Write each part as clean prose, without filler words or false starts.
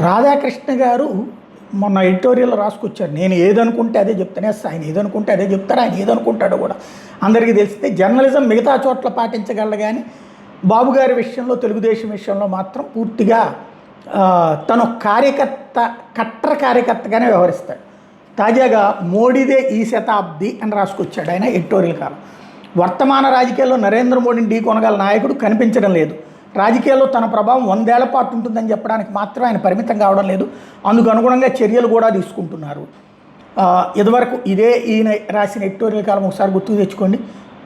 రాధాకృష్ణ గారు మొన్న ఎడిటోరియల్ రాసుకొచ్చారు. నేను ఏదనుకుంటే అదే చెప్తానే, ఆయన ఏదనుకుంటే అదే చెప్తారు, ఆయన ఏదనుకుంటాడో కూడా అందరికీ తెలిస్తే. జర్నలిజం మిగతా చోట్ల పాటించగలడు కానీ బాబు గారి విషయంలో, తెలుగుదేశం విషయంలో మాత్రం పూర్తిగా తను కార్యకర్త, కట్టర్ కార్యకర్తగానే వ్యవహరిస్తాడు. తాజాగా మోడీదే ఈ శతాబ్ది అని రాసుకొచ్చాడు ఆయన ఎడిటోరియల్ కాలం. వర్తమాన రాజకీయాల్లో నరేంద్ర మోడీని ఢీకొనగల నాయకుడు కనిపించడం లేదు. రాజకీయాల్లో తన ప్రభావం 100 ఏళ్ల పాటు ఉంటుందని చెప్పడానికి మాత్రం ఆయన పరిమితం కావడం లేదు. అందుకు అనుగుణంగా చర్యలు కూడా తీసుకుంటున్నారు. ఇదివరకు ఇదే ఈయన రాసిన ఎడిటోరియల్ కాలం ఒకసారి గుర్తు తెచ్చుకోండి.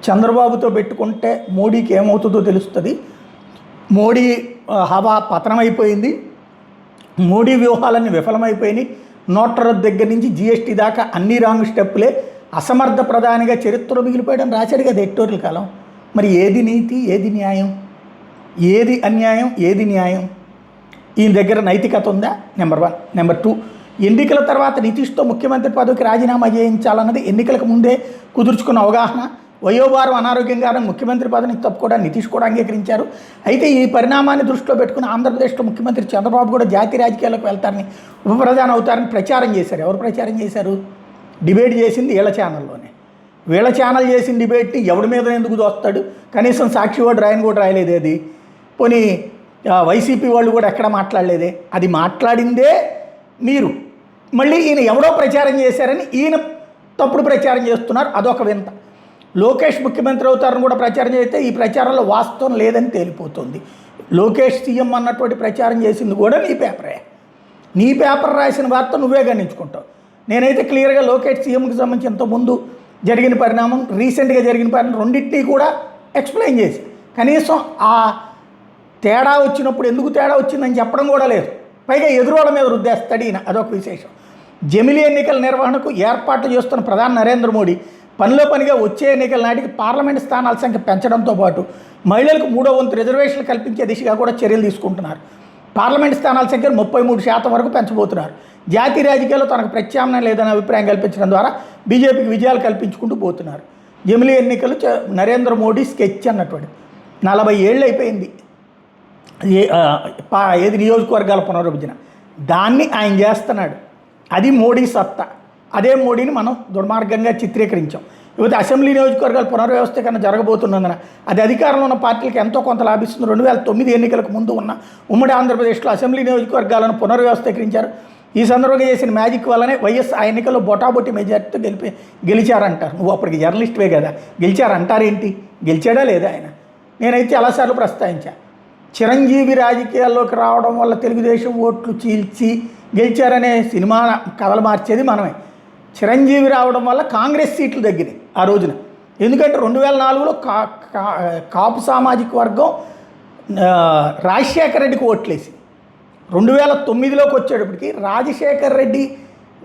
చంద్రబాబుతో పెట్టుకుంటే మోడీకి ఏమవుతుందో తెలుస్తుంది. మోడీ హవా పతనమైపోయింది. మోడీ వ్యూహాలన్నీ విఫలమైపోయినాయి. నోట్ల రద్దు దగ్గర నుంచి జీఎస్టీ దాకా అన్ని రాంగ్ స్టెప్పులే. అసమర్థ ప్రధానిగా చరిత్రలో మిగిలిపోయడం రాశాడు కదా ఎడిటోరియల్ కాలం. మరి ఏది నీతి, ఏది న్యాయం, ఏది అన్యాయం, ఏది న్యాయం? ఈయన దగ్గర నైతికత ఉందా? నెంబర్ 1. నెంబర్ 2, ఎన్నికల తర్వాత నితీష్తో ముఖ్యమంత్రి పదవికి రాజీనామా చేయించాలన్నది ఎన్నికలకు ముందే కుదుర్చుకున్న అవగాహన. వయోభారం, అనారోగ్యంగానే ముఖ్యమంత్రి పదవిని తప్పుకోవడానికి నితీష్ కూడా అంగీకరించారు. అయితే ఈ పరిణామాన్ని దృష్టిలో పెట్టుకుని ఆంధ్రప్రదేశ్లో ముఖ్యమంత్రి చంద్రబాబు కూడా జాతీయ రాజకీయాలకు వెళ్తారని, ఉప ప్రధాని అవుతారని ప్రచారం చేశారు. ఎవరు ప్రచారం చేశారు? డిబేట్ చేసింది వీళ్ళ ఛానల్లోనే. వీళ్ళ ఛానల్ చేసిన డిబేట్ని ఎవడి మీద ఎందుకు దోస్తాడు? కనీసం సాక్షి వాడు రాయని కూడా రాయలేదు. అది పోనీ వైసీపీ వాళ్ళు కూడా ఎక్కడ మాట్లాడలేదే. అది మాట్లాడిందే మీరు. మళ్ళీ ఈయన ఎవడో ప్రచారం చేశారని ఈయన తప్పుడు ప్రచారం చేస్తున్నారు. అదొక వింత. లోకేష్ ముఖ్యమంత్రి అవుతారని కూడా ప్రచారం చేస్తే ఈ ప్రచారంలో వాస్తవం లేదని తేలిపోతుంది. లోకేష్ సీఎం అన్నటువంటి ప్రచారం చేసింది కూడా నీ పేపరే. నీ పేపర్ రాసిన వార్త నువ్వే గణించుకుంటావు. నేనైతే క్లియర్గా లోకేష్ సీఎంకి సంబంధించి ఇంతకుముందు జరిగిన పరిణామం, రీసెంట్గా జరిగిన పరిణామం రెండింటినీ కూడా ఎక్స్ప్లెయిన్ చేసి, కనీసం ఆ తేడా వచ్చినప్పుడు ఎందుకు తేడా వచ్చిందని చెప్పడం కూడా లేదు. పైగా ఎదురోళ్ళ మీద రుద్దేస్తాడు ఈయన. అదొక విశేషం. జమిలీ ఎన్నికల నిర్వహణకు ఏర్పాట్లు చేస్తున్న ప్రధాని నరేంద్ర మోడీ పనిలో పనిగా వచ్చే ఎన్నికల నాటికి పార్లమెంటు స్థానాల సంఖ్య పెంచడంతో పాటు మహిళలకు 3వ వంతు రిజర్వేషన్లు కల్పించే దిశగా కూడా చర్యలు తీసుకుంటున్నారు. పార్లమెంటు స్థానాల సంఖ్యను 33% వరకు పెంచబోతున్నారు. జాతీయ రాజకీయాల్లో తనకు ప్రత్యామ్నాయం లేదనే అభిప్రాయం కల్పించడం ద్వారా బీజేపీకి విజయాలు కల్పించుకుంటూ పోతున్నారు. జమిలీ ఎన్నికలు నరేంద్ర మోడీ స్కెచ్ అన్నటువంటి 40 ఏళ్ళు అయిపోయింది. ఏది నియోజకవర్గాల పునర్విభజన, దాన్ని ఆయన చేస్తున్నాడు. అది మోడీ సత్తా. అదే మోడీని మనం దుర్మార్గంగా చిత్రీకరించాం. ఇకపోతే అసెంబ్లీ నియోజకవర్గాల పునర్వ్యవస్థీకరణ జరగబోతున్నందున అది అధికారంలో ఉన్న పార్టీలకు ఎంతో కొంత లాభిస్తుంది. 2009 ఎన్నికలకు ముందు ఉన్న ఉమ్మడి ఆంధ్రప్రదేశ్లో అసెంబ్లీ నియోజకవర్గాలను పునర్వ్యవస్థీకరించారు. ఈ సందర్భంగా చేసిన మ్యాజిక్ వల్లనే వైఎస్ ఆ ఎన్నికల్లో బొటాబొట్టి మెజార్టీతో గెలిచారంటారు. నువ్వు అప్పటికి జర్నలిస్ట్వే కదా, గెలిచారంటారేంటి? గెలిచాడా లేదా ఆయన? నేనైతే చాలాసార్లు ప్రస్తావించా. చిరంజీవి రాజకీయాల్లోకి రావడం వల్ల తెలుగుదేశం ఓట్లు చీల్చి గెలిచారనే సినిమా కథలు మార్చేది మనమే. చిరంజీవి రావడం వల్ల కాంగ్రెస్ సీట్లు తగ్గినాయి ఆ రోజున. ఎందుకంటే 2004లో కాపు సామాజిక వర్గం రాజశేఖర రెడ్డికి ఓట్లేసి 2009లోకి వచ్చేటప్పటికి రాజశేఖర రెడ్డి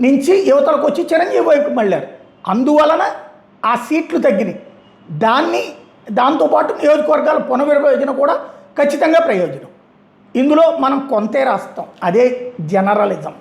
నుంచి యువతలకు వచ్చి చిరంజీవి వైపు మళ్ళారు. అందువలన ఆ సీట్లు తగ్గినాయి. దాంతోపాటు నియోజకవర్గాల పునర్విభజన కూడా ఖచ్చితంగా ప్రయోజనం. ఇందులో మనం కొంతే రాస్తాం. అదే జనరలిజం.